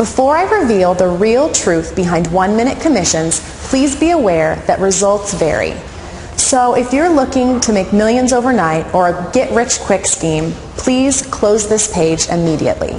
Before I reveal the real truth behind 1 Minute Commissions, please be aware that results vary. So if you're looking to make millions overnight or a get-rich-quick scheme, please close this page immediately.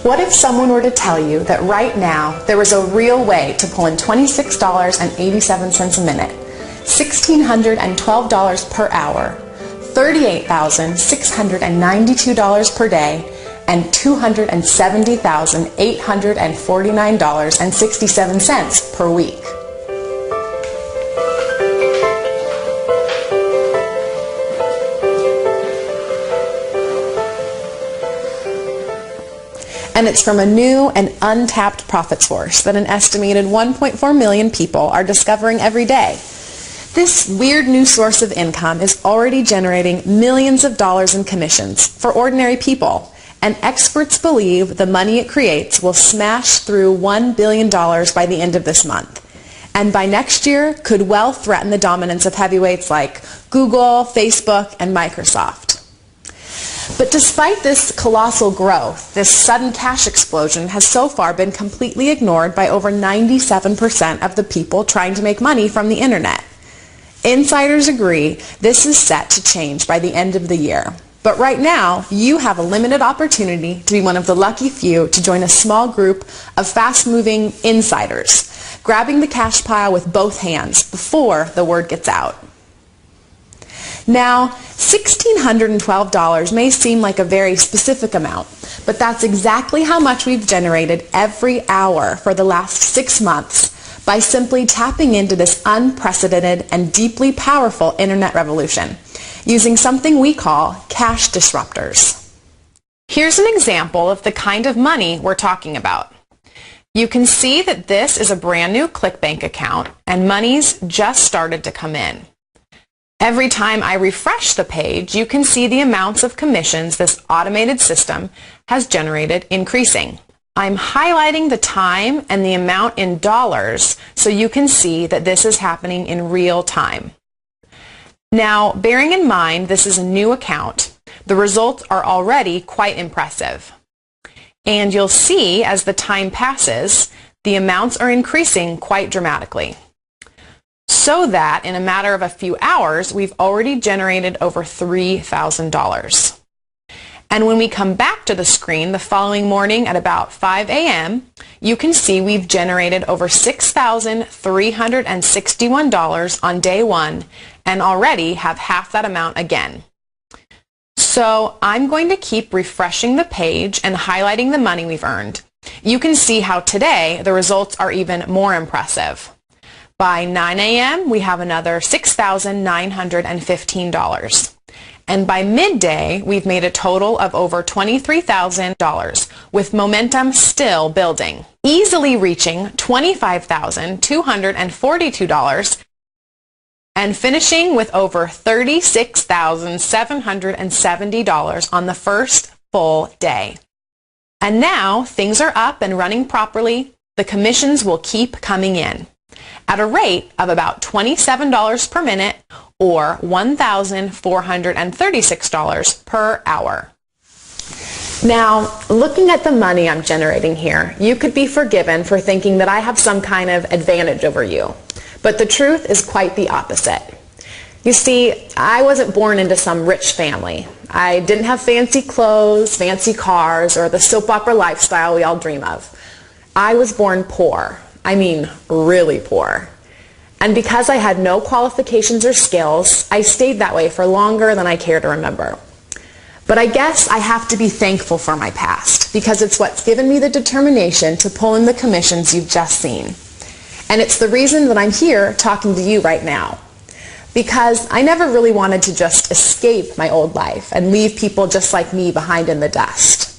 What if someone were to tell you that right now there was a real way to pull in $26.87 a minute, $1,612 per hour, $38,692 per day, and $270,849.67 per week? And it's from a new and untapped profit source that an estimated 1.4 million people are discovering every day. This weird new source of income is already generating millions of dollars in commissions for ordinary people, and experts believe the money it creates will smash through $1 billion by the end of this month, and by next year could well threaten the dominance of heavyweights like Google, Facebook, and Microsoft. But despite this colossal growth, this sudden cash explosion has so far been completely ignored by over 97% of the people trying to make money from the internet. Insiders agree this is set to change by the end of the year. But right now, you have a limited opportunity to be one of the lucky few to join a small group of fast-moving insiders, grabbing the cash pile with both hands before the word gets out. Now, $1,612 may seem like a very specific amount, but that's exactly how much we've generated every hour for the last 6 months by simply tapping into this unprecedented and deeply powerful internet revolution, using something we call cash disruptors. Here's an example of the kind of money we're talking about. You can see that this is a brand new ClickBank account, and money's just started to come in. Every time I refresh the page, you can see the amounts of commissions this automated system has generated increasing. I'm highlighting the time and the amount in dollars so you can see that this is happening in real time. Now, bearing in mind this is a new account, the results are already quite impressive. And you'll see as the time passes, the amounts are increasing quite dramatically. So that in a matter of a few hours, we've already generated over $3,000. And when we come back to the screen the following morning at about 5 a.m., you can see we've generated over $6,361 on day one and already have half that amount again. So I'm going to keep refreshing the page and highlighting the money we've earned. You can see how today the results are even more impressive. By 9 a.m., we have another $6,915. And by midday, we've made a total of over $23,000, with momentum still building, easily reaching $25,242 and finishing with over $36,770 on the first full day. And now things are up and running properly. The commissions will keep coming in at a rate of about $27 per minute or $1,436 per hour. Now, looking at the money I'm generating here, you could be forgiven for thinking that I have some kind of advantage over you. But the truth is quite the opposite. You see, I wasn't born into some rich family. I didn't have fancy clothes, fancy cars, or the soap opera lifestyle we all dream of. I was born poor. I mean, really poor. And because I had no qualifications or skills, I stayed that way for longer than I care to remember. But I guess I have to be thankful for my past, because it's what's given me the determination to pull in the commissions you've just seen. And it's the reason that I'm here talking to you right now. Because I never really wanted to just escape my old life and leave people just like me behind in the dust.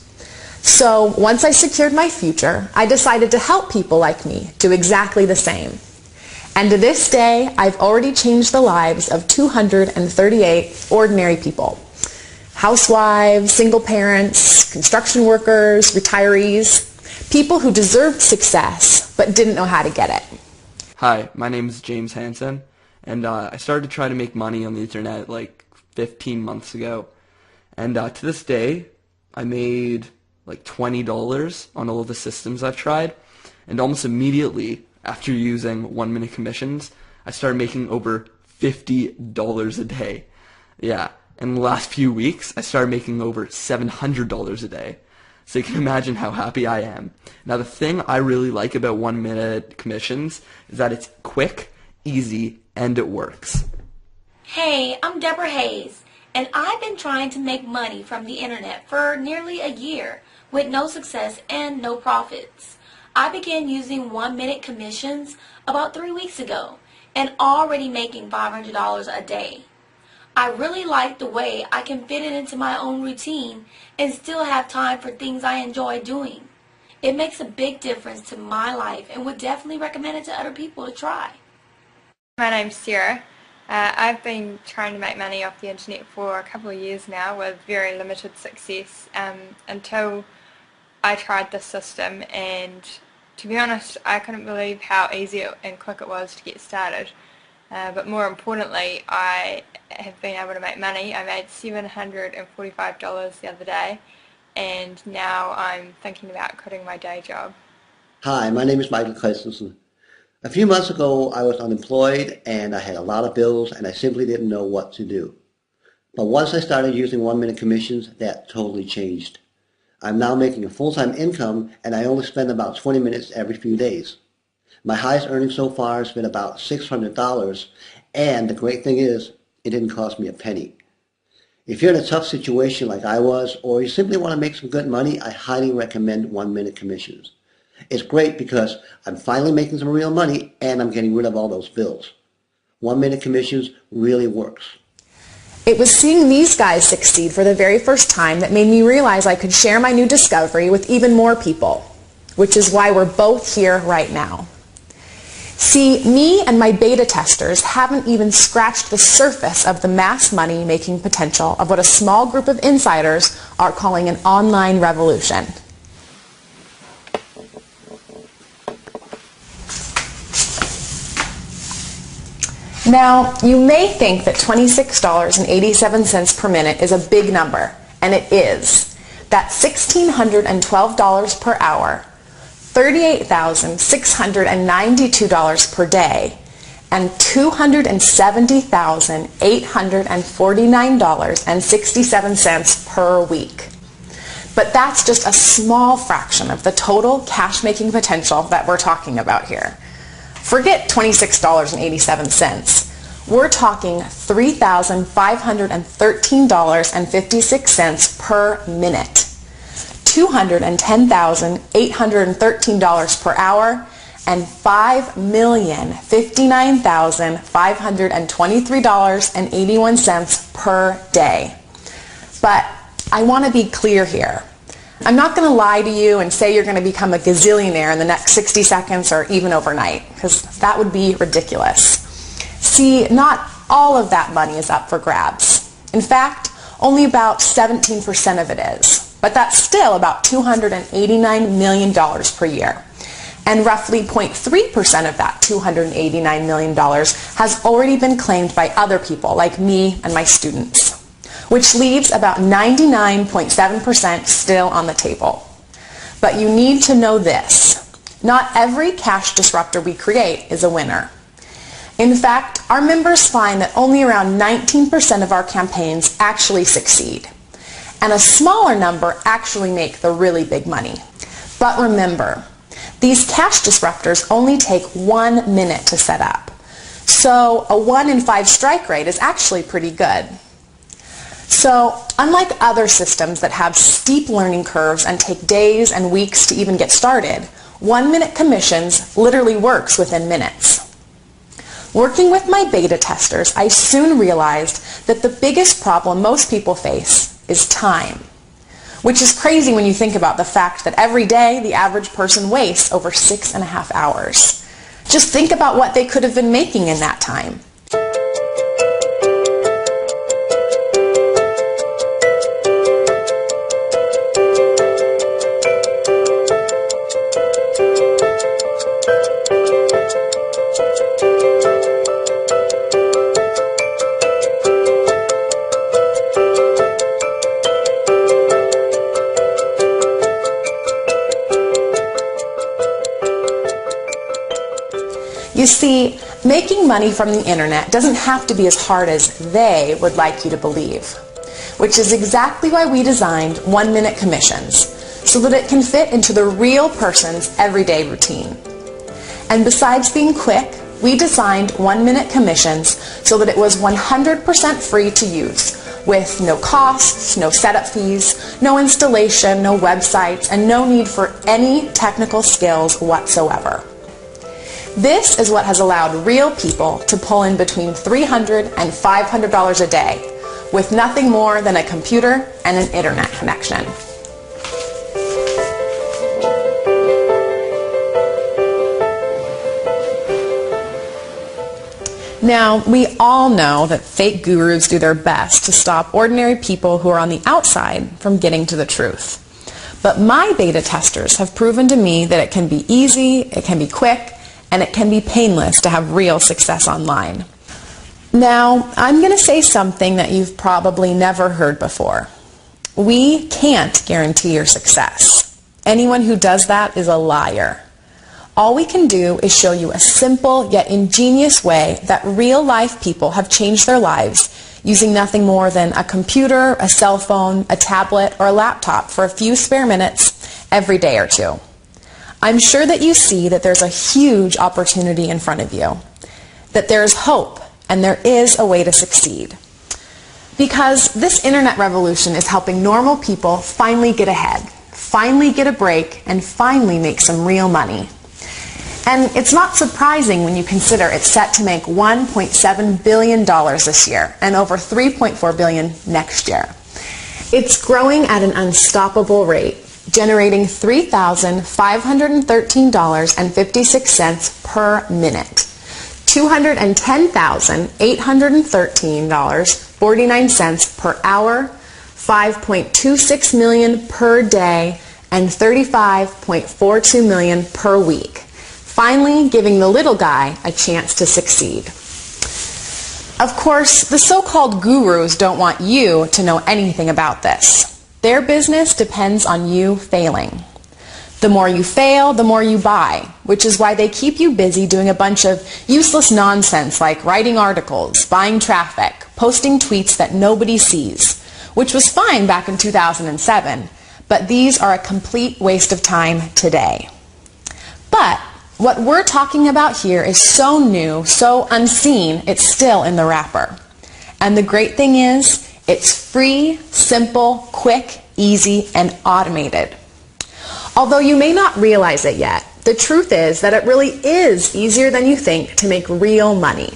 So once I secured my future, I decided to help people like me do exactly the same. And to this day, I've already changed the lives of 238 ordinary people. Housewives, single parents, construction workers, retirees, people who deserved success but didn't know how to get it. Hi, my name is James Hansen, and I started to try to make money on the internet like 15 months ago. And to this day, I made like $20 on all of the systems I've tried, and almost immediately after using 1 Minute Commissions, I started making over $50 a day. Yeah, in the last few weeks, I started making over $700 a day. So you can imagine how happy I am. Now the thing I really like about 1 Minute Commissions is that it's quick, easy, and it works. Hey, I'm Deborah Hayes, and I've been trying to make money from the internet for nearly a year with no success and no profits. I began using 1 Minute Commissions about 3 weeks ago and already making $500 a day. I really like the way I can fit it into my own routine and still have time for things I enjoy doing. It makes a big difference to my life and would definitely recommend it to other people to try. My name's Sarah. I've been trying to make money off the internet for a couple of years now with very limited success until I tried this system, and to be honest, I couldn't believe how easy and quick it was to get started. But more importantly, I have been able to make money. I made $745 the other day, and now I'm thinking about quitting my day job. Hi, my name is Michael Christensen. A few months ago, I was unemployed and I had a lot of bills and I simply didn't know what to do. But once I started using 1 Minute Commissions, that totally changed. I'm now making a full-time income and I only spend about 20 minutes every few days. My highest earnings so far has been about $600, and the great thing is, it didn't cost me a penny. If you're in a tough situation like I was, or you simply want to make some good money, I highly recommend 1 Minute Commissions. It's great because I'm finally making some real money and I'm getting rid of all those bills. 1 Minute Commissions really works. It was seeing these guys succeed for the very first time that made me realize I could share my new discovery with even more people, which is why we're both here right now. See, me and my beta testers haven't even scratched the surface of the mass money making potential of what a small group of insiders are calling an online revolution. Now, you may think that $26.87 per minute is a big number, and it is. That's $1,612 per hour, $38,692 per day, and $270,849.67 per week. But that's just a small fraction of the total cash-making potential that we're talking about here. Forget $26.87. We're talking $3,513.56 per minute, $210,813 per hour, and $5,059,523.81 per day. But I want to be clear here. I'm not going to lie to you and say you're going to become a gazillionaire in the next 60 seconds or even overnight, because that would be ridiculous. See, not all of that money is up for grabs. In fact, only about 17% of it is. But that's still about $289 million per year. And roughly 0.3% of that $289 million has already been claimed by other people like me and my students, which leaves about 99.7% still on the table. But you need to know this. Not every cash disruptor we create is a winner. In fact, our members find that only around 19% of our campaigns actually succeed, and a smaller number actually make the really big money. But remember, these cash disruptors only take 1 minute to set up. So a 1 in 5 strike rate is actually pretty good. So Unlike other systems that have steep learning curves and take days and weeks to even get started, 1 Minute Commissions literally works within minutes. Working with my beta testers, I soon realized that the biggest problem most people face is time, which is crazy when you think about the fact that every day the average person wastes over 6.5 hours. Just think about what they could have been making in that time. You see, making money from the internet doesn't have to be as hard as they would like you to believe, which is exactly why we designed 1 Minute Commissions, so that it can fit into the real person's everyday routine. And besides being quick, we designed 1 Minute Commissions so that it was 100% free to use, with no costs, no setup fees, no installation, no websites, and no need for any technical skills whatsoever. This is what has allowed real people to pull in between $300 and $500 a day with nothing more than a computer and an internet connection. Now, we all know that fake gurus do their best to stop ordinary people who are on the outside from getting to the truth. But my beta testers have proven to me that it can be easy, it can be quick, and it can be painless to have real success online. Now, I'm going to say something that you've probably never heard before. We can't guarantee your success. Anyone who does that is a liar. All we can do is show you a simple yet ingenious way that real-life people have changed their lives using nothing more than a computer, a cell phone, a tablet, or a laptop for a few spare minutes every day or two. I'm sure that you see that there's a huge opportunity in front of you, that there is hope and there is a way to succeed. Because this internet revolution is helping normal people finally get ahead, finally get a break, and finally make some real money. And it's not surprising when you consider it's set to make $1.7 billion this year and over $3.4 billion next year. It's growing at an unstoppable rate, generating $3,513.56 per minute, $210,813.49 per hour, $5.26 million per day, and $35.42 million per week, finally giving the little guy a chance to succeed. Of course, the so-called gurus don't want you to know anything about this. Their business depends on you failing. The more you fail, the more you buy, which is why they keep you busy doing a bunch of useless nonsense like writing articles, buying traffic, posting tweets that nobody sees, which was fine back in 2007, but these are a complete waste of time today. But what we're talking about here is so new, so unseen, it's still in the wrapper. And the great thing is, it's free, simple, quick, easy, and automated. Although you may not realize it yet, the truth is that it really is easier than you think to make real money.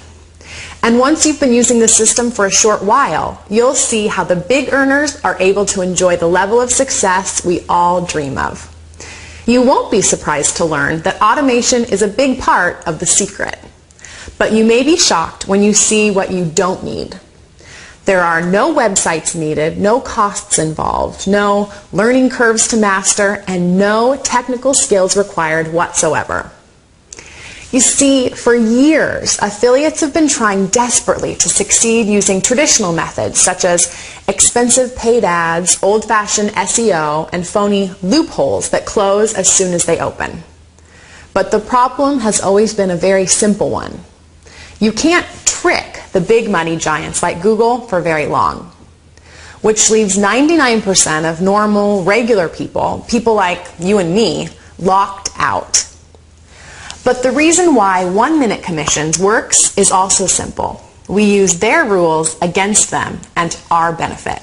And once you've been using the system for a short while, you'll see how the big earners are able to enjoy the level of success we all dream of. You won't be surprised to learn that automation is a big part of the secret. But you may be shocked when you see what you don't need. There are no websites needed, no costs involved, no learning curves to master, and no technical skills required whatsoever. You see, for years, affiliates have been trying desperately to succeed using traditional methods such as expensive paid ads, old-fashioned SEO, and phony loopholes that close as soon as they open. But the problem has always been a very simple one. You can't trick the big money giants like Google for very long, which leaves 99% of normal, regular people like you and me, locked out. But the reason why 1 Minute Commissions works is also simple. We use their rules against them and to our benefit.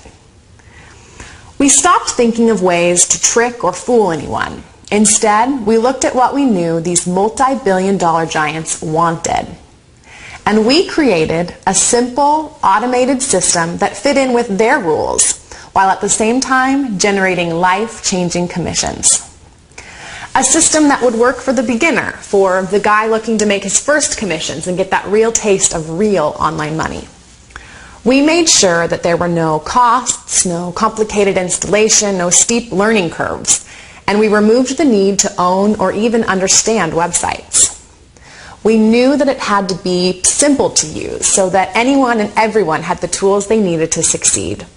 We stopped thinking of ways to trick or fool anyone. Instead, we looked at what we knew these multi-billion-dollar giants wanted. And we created a simple, automated system that fit in with their rules, while at the same time generating life-changing commissions. A system that would work for the beginner, for the guy looking to make his first commissions and get that real taste of real online money. We made sure that there were no costs, no complicated installation, no steep learning curves, and we removed the need to own or even understand websites. We knew that it had to be simple to use so that anyone and everyone had the tools they needed to succeed.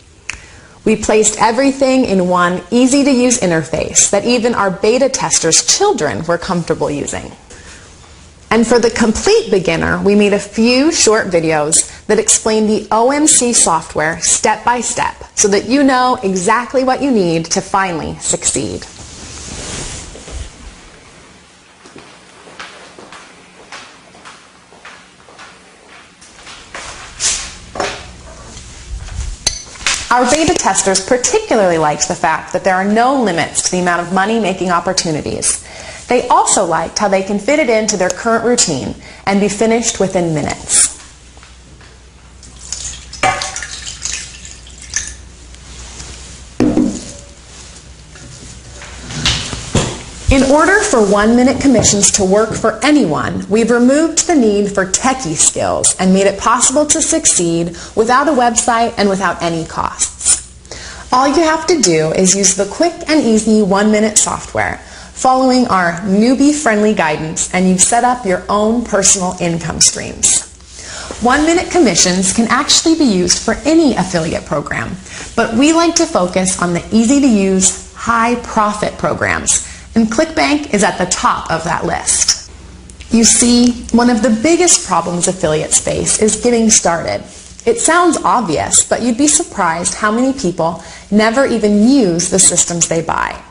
We placed everything in one easy-to-use interface that even our beta testers' children were comfortable using. And for the complete beginner, we made a few short videos that explain the OMC software step by step so that you know exactly what you need to finally succeed. Our beta testers particularly liked the fact that there are no limits to the amount of money-making opportunities. They also liked how they can fit it into their current routine and be finished within minutes. In order for 1 Minute Commissions to work for anyone, we've removed the need for techie skills and made it possible to succeed without a website and without any costs. All you have to do is use the quick and easy 1 Minute software, following our newbie-friendly guidance, and you've set up your own personal income streams. 1 Minute Commissions can actually be used for any affiliate program, but we like to focus on the easy-to-use, high-profit programs, and ClickBank is at the top of that list. You see, one of the biggest problems affiliates face is getting started. It sounds obvious, but you'd be surprised how many people never even use the systems they buy.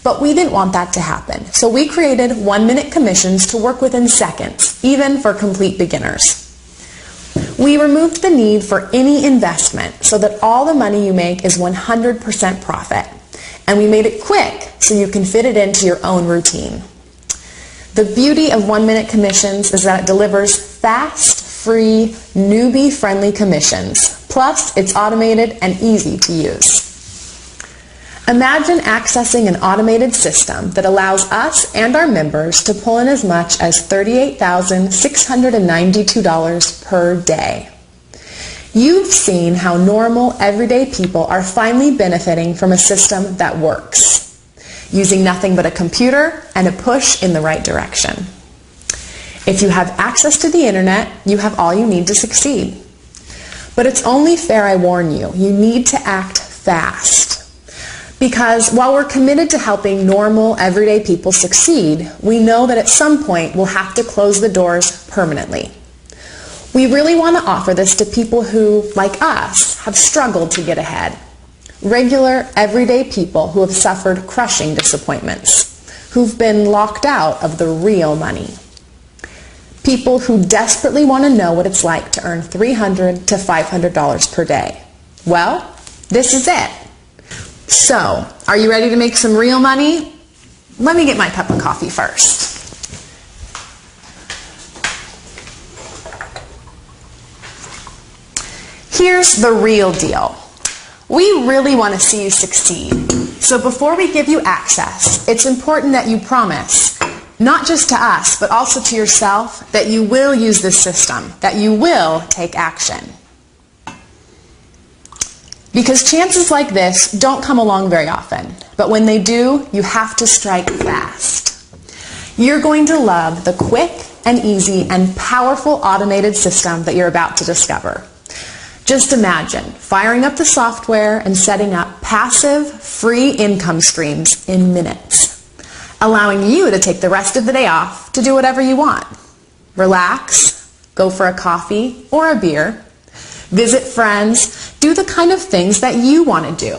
But we didn't want that to happen, so we created 1 Minute Commissions to work within seconds, even for complete beginners. We removed the need for any investment so that all the money you make is 100% profit. And we made it quick so you can fit it into your own routine. The beauty of 1 Minute Commissions is that it delivers fast, free, newbie-friendly commissions. Plus, it's automated and easy to use. Imagine accessing an automated system that allows us and our members to pull in as much as $38,692 per day. You've seen how normal, everyday people are finally benefiting from a system that works, using nothing but a computer and a push in the right direction. If you have access to the internet, you have all you need to succeed. But it's only fair I warn you, you need to act fast. Because while we're committed to helping normal, everyday people succeed, we know that at some point we'll have to close the doors permanently. We really want to offer this to people who, like us, have struggled to get ahead. Regular, everyday people who have suffered crushing disappointments, who've been locked out of the real money. People who desperately want to know what it's like to earn $300 to $500 per day. Well, this is it. So, are you ready to make some real money? Let me get my cup of coffee first. Here's the real deal. We really want to see you succeed. So before we give you access, it's important that you promise, not just to us, but also to yourself, that you will use this system, that you will take action. Because chances like this don't come along very often, but when they do, you have to strike fast. You're going to love the quick and easy and powerful automated system that you're about to discover. Just imagine firing up the software and setting up passive, free income streams in minutes, allowing you to take the rest of the day off to do whatever you want. Relax, go for a coffee or a beer, visit friends, do the kind of things that you want to do,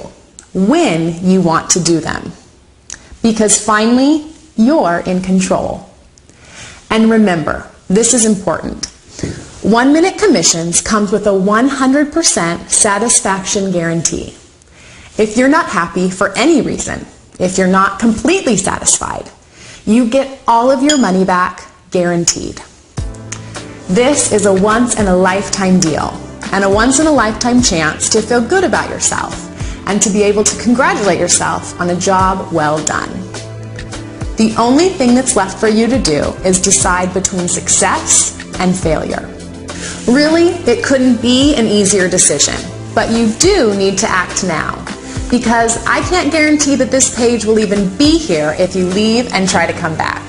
when you want to do them. Because finally, you're in control. And remember, this is important. 1 Minute Commissions comes with a 100% satisfaction guarantee. If you're not happy for any reason, if you're not completely satisfied, you get all of your money back, guaranteed. This is a once-in-a-lifetime deal and a once-in-a-lifetime chance to feel good about yourself and to be able to congratulate yourself on a job well done. The only thing that's left for you to do is decide between success and failure. Really, it couldn't be an easier decision, but you do need to act now, because I can't guarantee that this page will even be here if you leave and try to come back.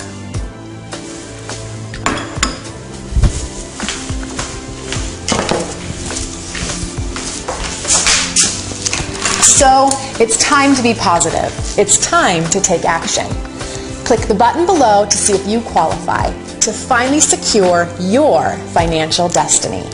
So, it's time to be positive. It's time to take action. Click the button below to see if you qualify to finally secure your financial destiny.